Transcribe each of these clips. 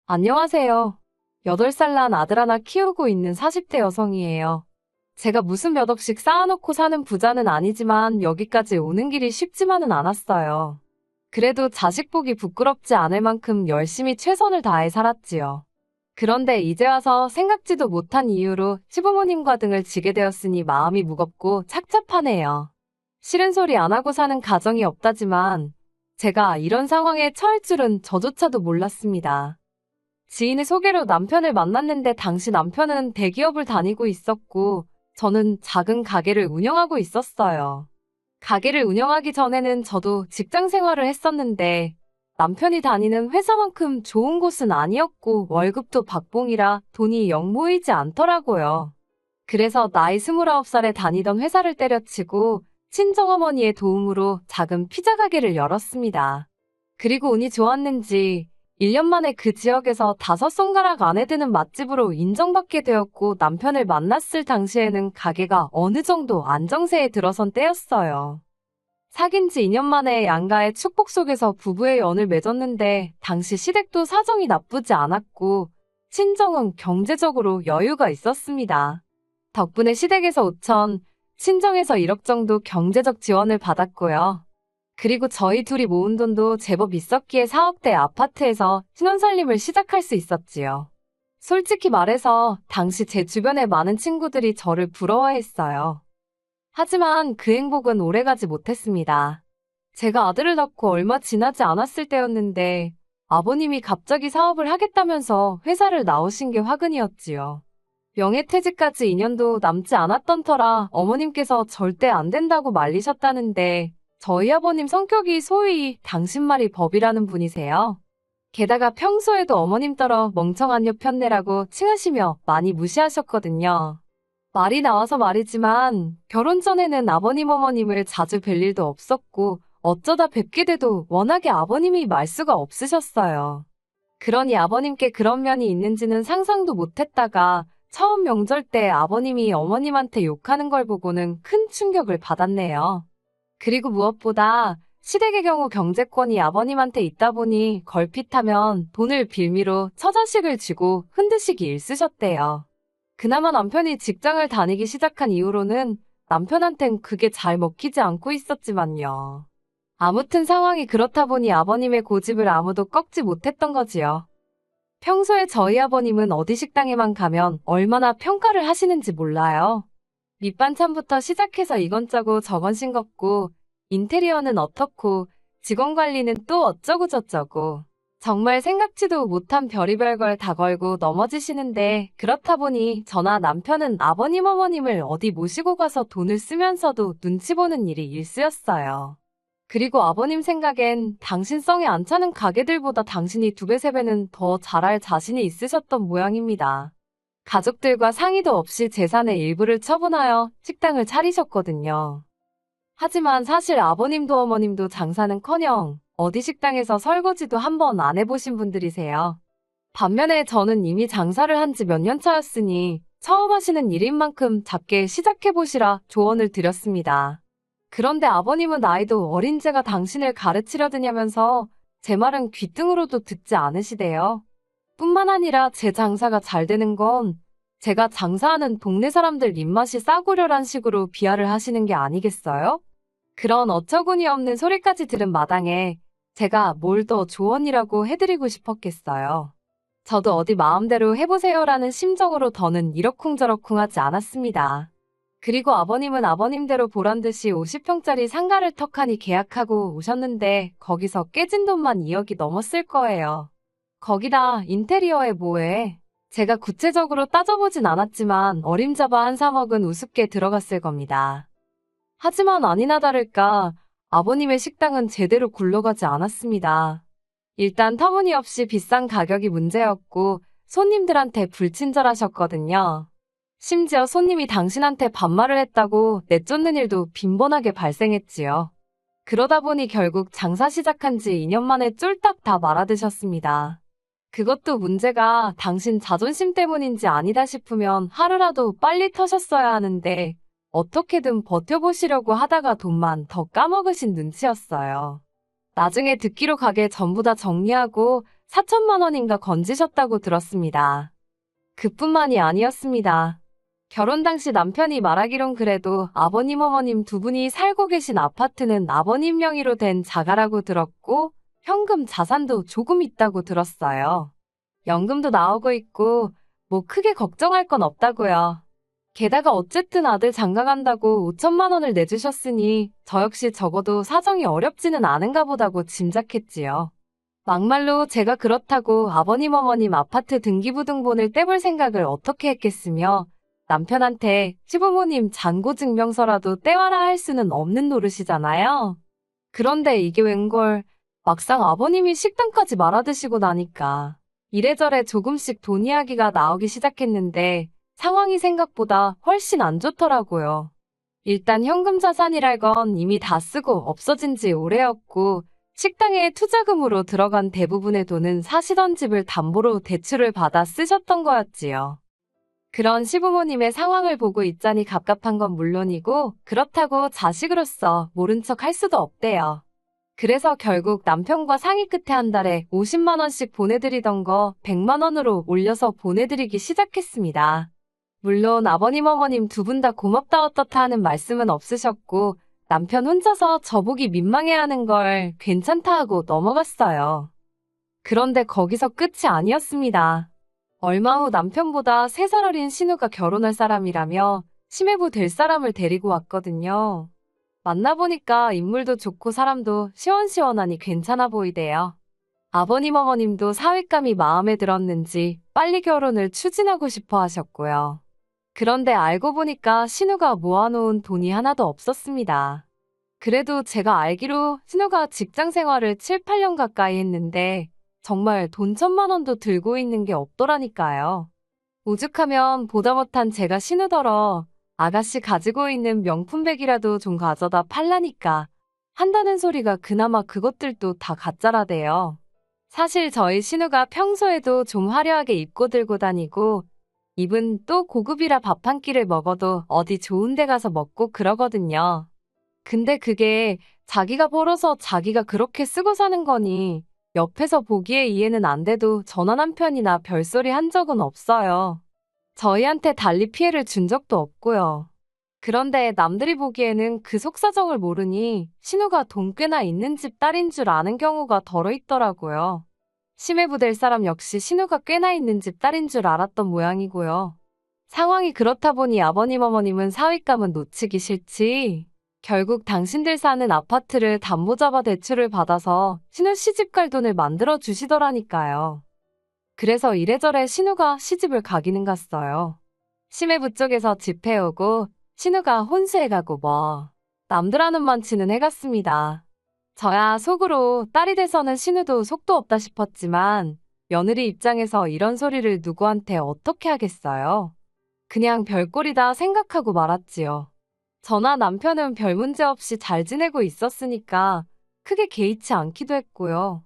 안녕하세요. 8살 난 아들 하나 키우고 있는 40대 여성이에요. 제가 무슨 몇 억씩 쌓아놓고 사는 부자는 아니지만 여기까지 오는 길이 쉽지만은 않았어요. 그래도 자식 보기 부끄럽지 않을 만큼 열심히 최선을 다해 살았지요. 그런데 이제 와서 생각지도 못한 이유로 시부모님과 등을 지게 되었으니 마음이 무겁고 착잡하네요. 싫은 소리 안 하고 사는 가정이 없다지만 제가 이런 상황에 처할 줄은 저조차도 몰랐습니다. 지인의 소개로 남편을 만났는데 당시 남편은 대기업을 다니고 있었고 저는 작은 가게를 운영하고 있었어요. 가게를 운영하기 전에는 저도 직장 생활을 했었는데 남편이 다니는 회사만큼 좋은 곳은 아니었고 월급도 박봉이라 돈이 영 모이지 않더라고요. 그래서 나이 29살에 다니던 회사를 때려치고 친정어머니의 도움으로 작은 피자 가게를 열었습니다. 그리고 운이 좋았는지 1년 만에 그 지역에서 5손가락 안에 드는 맛집으로 인정받게 되었고 남편을 만났을 당시에는 가게가 어느 정도 안정세에 들어선 때였어요. 사귄 지 2년 만에 양가의 축복 속에서 부부의 연을 맺었는데 당시 시댁도 사정이 나쁘지 않았고 친정은 경제적으로 여유가 있었습니다. 덕분에 시댁에서 5천, 친정에서 1억 정도 경제적 지원을 받았고요. 그리고 저희 둘이 모은 돈도 제법 있었기에 4억대 아파트에서 신혼살림을 시작할 수 있었지요. 솔직히 말해서 당시 제 주변의 많은 친구들이 저를 부러워했어요. 하지만 그 행복은 오래가지 못했습니다. 제가 아들을 낳고 얼마 지나지 않았을 때였는데 아버님이 갑자기 사업을 하겠다면서 회사를 나오신 게 화근이었지요. 명예퇴직까지 2년도 남지 않았던 터라 어머님께서 절대 안 된다고 말리셨다는데 저희 아버님 성격이 소위 당신 말이 법이라는 분이세요. 게다가 평소에도 어머님 따라 멍청한 여 편내라고 칭하시며 많이 무시하셨거든요. 말이 나와서 말이지만 결혼 전에는 아버님 어머님을 자주 뵐 일도 없었고 어쩌다 뵙게 돼도 워낙에 아버님이 말수가 없으셨어요. 그러니 아버님께 그런 면이 있는지는 상상도 못했다가 처음 명절 때 아버님이 어머님한테 욕하는 걸 보고는 큰 충격을 받았네요. 그리고 무엇보다 시댁의 경우 경제권이 아버님한테 있다 보니 걸핏하면 돈을 빌미로 처자식을 쥐고 흔드시기 일쑤셨대요. 그나마 남편이 직장을 다니기 시작한 이후로는 남편한텐 그게 잘 먹히지 않고 있었지만요. 아무튼 상황이 그렇다 보니 아버님의 고집을 아무도 꺾지 못했던 거지요. 평소에 저희 아버님은 어디 식당에만 가면 얼마나 평가를 하시는지 몰라요. 밑반찬부터 시작해서 이건 짜고 저건 싱겁고 인테리어는 어떻고 직원 관리는 또 어쩌고 저쩌고 정말 생각지도 못한 별의별 걸 다 걸고 넘어지시는데 그렇다 보니 저나 남편은 아버님 어머님을 어디 모시고 가서 돈을 쓰면서도 눈치 보는 일이 일쑤였어요. 그리고 아버님 생각엔 당신 성에 안 차는 가게들보다 당신이 2배, 3배는 더 잘할 자신이 있으셨던 모양입니다. 가족들과 상의도 없이 재산의 일부를 처분하여 식당을 차리셨거든요. 하지만 사실 아버님도 어머님도 장사는커녕 어디 식당에서 설거지도 한번 안 해보신 분들이세요. 반면에 저는 이미 장사를 한 지 몇 년 차였으니 처음 하시는 일인 만큼 작게 시작해보시라 조언을 드렸습니다. 그런데 아버님은 나이도 어린 제가 당신을 가르치려 드냐면서 제 말은 귓등으로도 듣지 않으시대요. 뿐만 아니라 제 장사가 잘 되는 건 제가 장사하는 동네 사람들 입맛이 싸구려란 식으로 비하를 하시는 게 아니겠어요? 그런 어처구니 없는 소리까지 들은 마당에 제가 뭘 더 조언이라고 해드리고 싶었겠어요. 저도 어디 마음대로 해보세요라는 심정으로 더는 이러쿵저러쿵 하지 않았습니다. 그리고 아버님은 아버님대로 보란듯이 50평짜리 상가를 턱하니 계약하고 오셨는데 거기서 깨진 돈만 2억이 넘었을 거예요. 거기다 인테리어에 뭐해? 제가 구체적으로 따져보진 않았지만 어림잡아 한 3억은 우습게 들어갔을 겁니다. 하지만 아니나 다를까 아버님의 식당은 제대로 굴러가지 않았습니다. 일단 터무니없이 비싼 가격이 문제였고 손님들한테 불친절하셨거든요. 심지어 손님이 당신한테 반말을 했다고 내쫓는 일도 빈번하게 발생했지요. 그러다 보니 결국 장사 시작한 지 2년 만에 쫄딱 다 말아드셨습니다. 그것도 문제가 당신 자존심 때문인지 아니다 싶으면 하루라도 빨리 터셨어야 하는데 어떻게든 버텨보시려고 하다가 돈만 더 까먹으신 눈치였어요. 나중에 듣기로 가게 전부 다 정리하고 4천만 원인가 건지셨다고 들었습니다. 그뿐만이 아니었습니다. 결혼 당시 남편이 말하기론 그래도 아버님 어머님 두 분이 살고 계신 아파트는 아버님 명의로 된 자가라고 들었고 현금 자산도 조금 있다고 들었어요. 연금도 나오고 있고 뭐 크게 걱정할 건 없다고요. 게다가 어쨌든 아들 장가간다고 5천만 원을 내주셨으니 저 역시 적어도 사정이 어렵지는 않은가 보다고 짐작했지요. 막말로 제가 그렇다고 아버님 어머님 아파트 등기부등본을 떼볼 생각을 어떻게 했겠으며 남편한테 시부모님 잔고증명서라도 떼와라 할 수는 없는 노릇이잖아요. 그런데 이게 웬걸 막상 아버님이 식당까지 말아드시고 나니까 이래저래 조금씩 돈 이야기가 나오기 시작했는데 상황이 생각보다 훨씬 안 좋더라고요. 일단 현금 자산이랄 건 이미 다 쓰고 없어진 지 오래였고 식당에 투자금으로 들어간 대부분의 돈은 사시던 집을 담보로 대출을 받아 쓰셨던 거였지요. 그런 시부모님의 상황을 보고 있자니 갑갑한 건 물론이고 그렇다고 자식으로서 모른 척 할 수도 없대요. 그래서 결국 남편과 상의 끝에 한 달에 50만 원씩 보내드리던 거 100만 원으로 올려서 보내드리기 시작했습니다. 물론 아버님 어머님 두 분 다 고맙다 어떻다 하는 말씀은 없으셨고 남편 혼자서 저보기 민망해하는 걸 괜찮다 하고 넘어갔어요. 그런데 거기서 끝이 아니었습니다. 얼마 후 남편보다 3살 어린 신우가 결혼할 사람이라며 시매부 될 사람을 데리고 왔거든요. 만나보니까 인물도 좋고 사람도 시원시원하니 괜찮아 보이대요. 아버님 어머님도 사윗감이 마음에 들었는지 빨리 결혼을 추진하고 싶어 하셨고요. 그런데 알고 보니까 신우가 모아놓은 돈이 하나도 없었습니다. 그래도 제가 알기로 신우가 직장 생활을 7, 8년 가까이 했는데 정말 돈 1,000만 원도 들고 있는 게 없더라니까요. 오죽하면 보다 못한 제가 신우더러 아가씨 가지고 있는 명품백이라도 좀 가져다 팔라니까 한다는 소리가 그나마 그것들도 다 가짜라대요. 사실 저희 신우가 평소에도 좀 화려하게 입고 들고 다니고 입은 또 고급이라 밥 한 끼를 먹어도 어디 좋은 데 가서 먹고 그러거든요. 근데 그게 자기가 벌어서 자기가 그렇게 쓰고 사는 거니 옆에서 보기에 이해는 안 돼도 전화 한 편이나 별소리 한 적은 없어요. 저희한테 달리 피해를 준 적도 없고요. 그런데 남들이 보기에는 그 속사정을 모르니 신우가 돈 꽤나 있는 집 딸인 줄 아는 경우가 덜어 있더라고요. 시매부 될 사람 역시 신우가 꽤나 있는 집 딸인 줄 알았던 모양이고요. 상황이 그렇다 보니 아버님 어머님은 사윗감은 놓치기 싫지. 결국 당신들 사는 아파트를 담보 잡아 대출을 받아서 신우 시집갈 돈을 만들어 주시더라니까요. 그래서 이래저래 신우가 시집을 가기는 갔어요. 시매부 쪽에서 집 해오고 신우가 혼수해가고 뭐 남들 하는 만치는 해갔습니다. 저야 속으로 딸이 돼서는 신우도 속도 없다 싶었지만 며느리 입장에서 이런 소리를 누구한테 어떻게 하겠어요. 그냥 별꼴이다 생각하고 말았지요. 저나 남편은 별 문제 없이 잘 지내고 있었으니까 크게 개의치 않기도 했고요.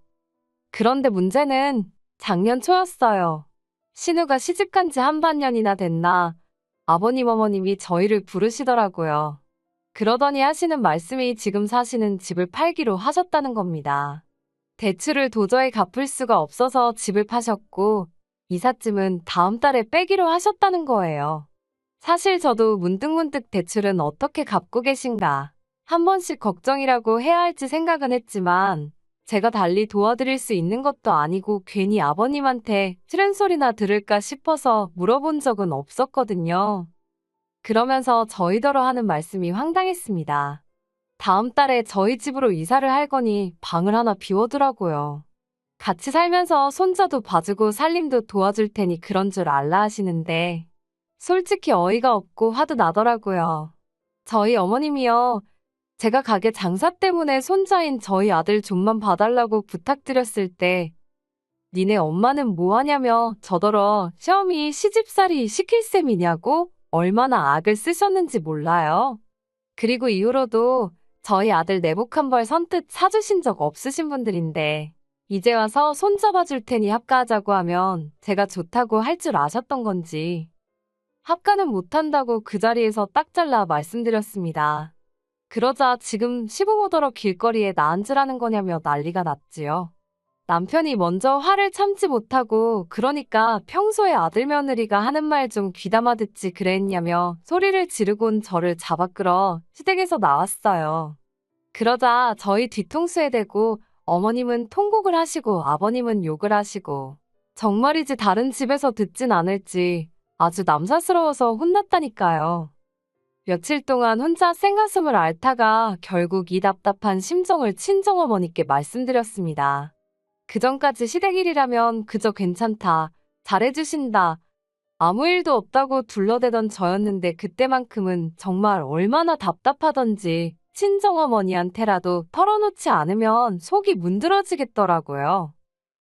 그런데 문제는 작년 초였어요. 신우가 시집간 지 한 반년이나 됐나 아버님 어머님이 저희를 부르시더라고요. 그러더니 하시는 말씀이 지금 사시는 집을 팔기로 하셨다는 겁니다. 대출을 도저히 갚을 수가 없어서 집을 파셨고 이삿짐은 다음 달에 빼기로 하셨다는 거예요. 사실 저도 문득문득 대출은 어떻게 갚고 계신가 한 번씩 걱정이라고 해야 할지 생각은 했지만 제가 달리 도와드릴 수 있는 것도 아니고 괜히 아버님한테 싫은 소리나 들을까 싶어서 물어본 적은 없었거든요. 그러면서 저희더러 하는 말씀이 황당했습니다. 다음 달에 저희 집으로 이사를 할 거니 방을 하나 비워두라고요. 같이 살면서 손자도 봐주고 살림도 도와줄 테니 그런 줄 알라 하시는데 솔직히 어이가 없고 화도 나더라고요. 저희 어머님이요. 제가 가게 장사 때문에 손자인 저희 아들 좀만 봐달라고 부탁드렸을 때 니네 엄마는 뭐하냐며 저더러 시어미 시집살이 시킬 셈이냐고 얼마나 악을 쓰셨는지 몰라요. 그리고 이후로도 저희 아들 내복 한 벌 선뜻 사주신 적 없으신 분들인데 이제 와서 손잡아줄 테니 합가하자고 하면 제가 좋다고 할 줄 아셨던 건지 합가는 못한다고 그 자리에서 딱 잘라 말씀드렸습니다. 그러자 지금 시부모더러 길거리에 나 앉으라는 거냐며 난리가 났지요. 남편이 먼저 화를 참지 못하고 그러니까 평소에 아들 며느리가 하는 말 좀 귀담아 듣지 그랬냐며 소리를 지르곤 저를 잡아 끌어 시댁에서 나왔어요. 그러자 저희 뒤통수에 대고 어머님은 통곡을 하시고 아버님은 욕을 하시고 정말이지 다른 집에서 듣진 않을지 아주 남사스러워서 혼났다니까요. 며칠 동안 혼자 생가슴을 앓다가 결국 이 답답한 심정을 친정어머니께 말씀드렸습니다. 그전까지 시댁 일이라면 그저 괜찮다, 잘해주신다, 아무 일도 없다고 둘러대던 저였는데 그때만큼은 정말 얼마나 답답하던지 친정어머니한테라도 털어놓지 않으면 속이 문드러지겠더라고요.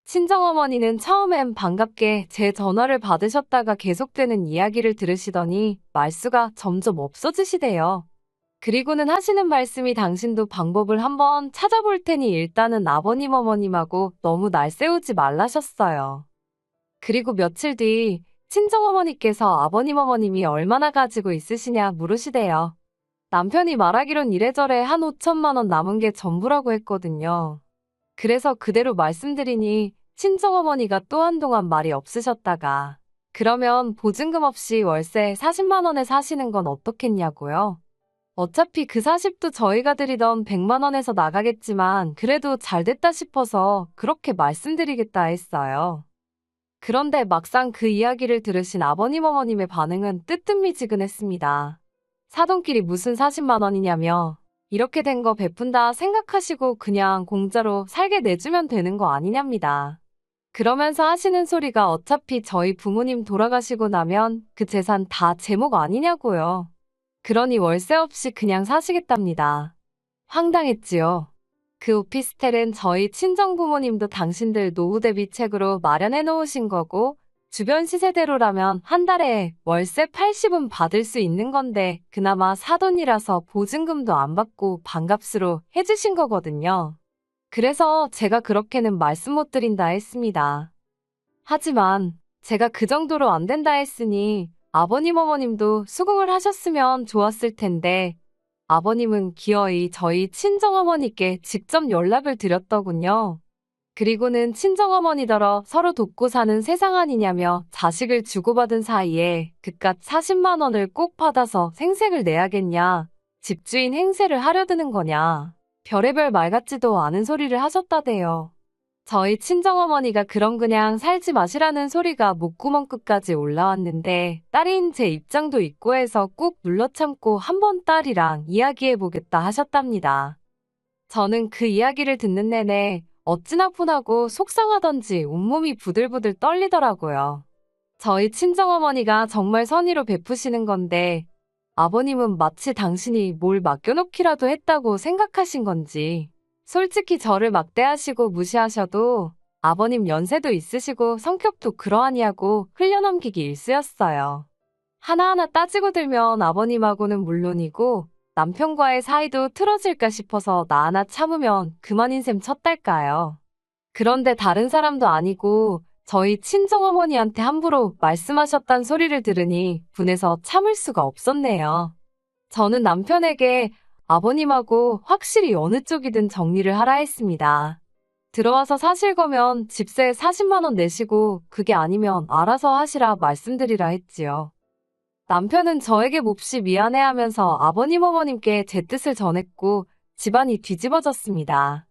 친정어머니는 처음엔 반갑게 제 전화를 받으셨다가 계속되는 이야기를 들으시더니 말수가 점점 없어지시대요. 그리고는 하시는 말씀이 당신도 방법을 한번 찾아볼 테니 일단은 아버님 어머님하고 너무 날 세우지 말라셨어요. 그리고 며칠 뒤 친정어머니께서 아버님 어머님이 얼마나 가지고 있으시냐 물으시대요. 남편이 말하기론 이래저래 한 5천만 원 남은 게 전부라고 했거든요. 그래서 그대로 말씀드리니 친정어머니가 또 한동안 말이 없으셨다가 그러면 보증금 없이 월세 40만 원에 사시는 건 어떻겠냐고요. 어차피 그 40도 저희가 드리던 100만 원에서 나가겠지만 그래도 잘 됐다 싶어서 그렇게 말씀드리겠다 했어요. 그런데 막상 그 이야기를 들으신 아버님 어머님의 반응은 뜨뜻미지근했습니다. 사돈끼리 무슨 40만 원이냐며 이렇게 된 거 베푼다 생각하시고 그냥 공짜로 살게 내주면 되는 거 아니냐입니다. 그러면서 하시는 소리가 어차피 저희 부모님 돌아가시고 나면 그 재산 다 제목 아니냐고요. 그러니 월세 없이 그냥 사시겠답니다. 황당했지요. 그 오피스텔은 저희 친정부모님도 당신들 노후 대비책으로 마련해 놓으신 거고 주변 시세대로라면 한 달에 월세 80은 받을 수 있는 건데 그나마 사돈이라서 보증금도 안 받고 반값으로 해주신 거거든요. 그래서 제가 그렇게는 말씀 못 드린다 했습니다. 하지만 제가 그 정도로 안 된다 했으니 아버님 어머님도 수긍을 하셨으면 좋았을 텐데 아버님은 기어이 저희 친정어머니께 직접 연락을 드렸더군요. 그리고는 친정어머니더러 서로 돕고 사는 세상 아니냐며 자식을 주고받은 사이에 그깟 40만 원을 꼭 받아서 생색을 내야겠냐, 집주인 행세를 하려드는 거냐, 별의별 말 같지도 않은 소리를 하셨다대요. 저희 친정어머니가 그럼 그냥 살지 마시라는 소리가 목구멍 끝까지 올라왔는데 딸인 제 입장도 있고 해서 꾹 눌러 참고 한번 딸이랑 이야기해보겠다 하셨답니다. 저는 그 이야기를 듣는 내내 어찌나 분하고 속상하던지 온몸이 부들부들 떨리더라고요. 저희 친정어머니가 정말 선의로 베푸시는 건데 아버님은 마치 당신이 뭘 맡겨놓기라도 했다고 생각하신 건지 솔직히 저를 막대하시고 무시하셔도 아버님 연세도 있으시고 성격도 그러하냐고 흘려넘기기 일쑤였어요. 하나하나 따지고 들면 아버님하고는 물론이고 남편과의 사이도 틀어질까 싶어서 나 하나 참으면 그만인 셈 쳤달까요. 그런데 다른 사람도 아니고 저희 친정어머니한테 함부로 말씀하셨단 소리를 들으니 분해서 참을 수가 없었네요. 저는 남편에게 아버님하고 확실히 어느 쪽이든 정리를 하라 했습니다. 들어와서 사실 거면 집세 40만 원 내시고 그게 아니면 알아서 하시라 말씀드리라 했지요. 남편은 저에게 몹시 미안해하면서 아버님 어머님께 제 뜻을 전했고 집안이 뒤집어졌습니다.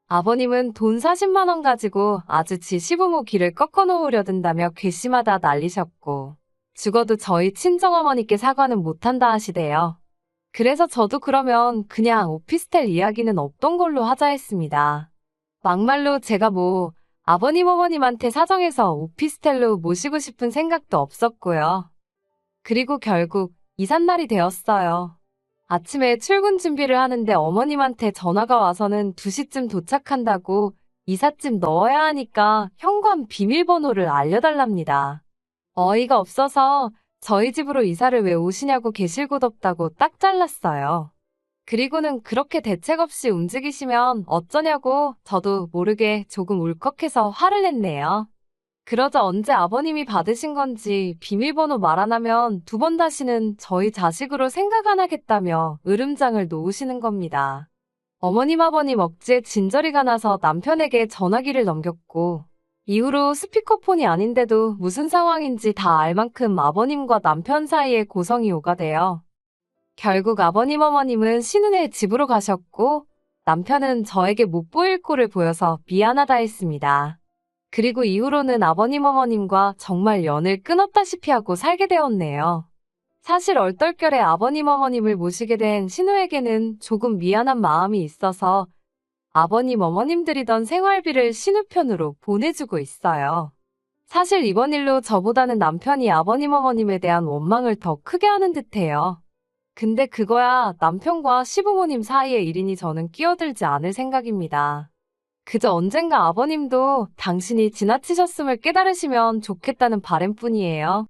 아버님은 돈 40만 원 가지고 아주 지 시부모 길을 꺾어 놓으려 든다며 괘씸하다 난리셨고 죽어도 저희 친정어머니께 사과는 못한다 하시대요. 그래서 저도 그러면 그냥 오피스텔 이야기는 없던 걸로 하자 했습니다. 막말로 제가 아버님 어머님한테 사정해서 오피스텔로 모시고 싶은 생각도 없었고요. 그리고 결국 이삿날이 되었어요. 아침에 출근 준비를 하는데 어머님한테 전화가 와서는 2시쯤 도착한다고 이삿짐 넣어야 하니까 현관 비밀번호를 알려달랍니다. 어이가 없어서 저희 집으로 이사를 왜 오시냐고 계실 곳 없다고 딱 잘랐어요. 그리고는 그렇게 대책 없이 움직이시면 어쩌냐고 저도 모르게 조금 울컥해서 화를 냈네요. 그러자 언제 아버님이 받으신 건지 비밀번호 말 안 하면 2번 다시는 저희 자식으로 생각 안 하겠다며 으름장을 놓으시는 겁니다. 어머님 아버님 억지에 진저리가 나서 남편에게 전화기를 넘겼고, 이후로 스피커폰이 아닌데도 무슨 상황인지 다 알 만큼 아버님과 남편 사이에 고성이 오가돼요. 결국 아버님 어머님은 신혼에 집으로 가셨고, 남편은 저에게 못 보일 꼴을 보여서 미안하다 했습니다. 그리고 이후로는 아버님 어머님과 정말 연을 끊었다시피 하고 살게 되었네요. 사실 얼떨결에 아버님 어머님을 모시게 된 신우에게는 조금 미안한 마음이 있어서 아버님 어머님 들이던 생활비를 신우편으로 보내주고 있어요. 사실 이번 일로 저보다는 남편이 아버님 어머님에 대한 원망을 더 크게 하는 듯해요. 근데 그거야 남편과 시부모님 사이의 일이니 저는 끼어들지 않을 생각입니다. 그저 언젠가 아버님도 당신이 지나치셨음을 깨달으시면 좋겠다는 바람뿐이에요.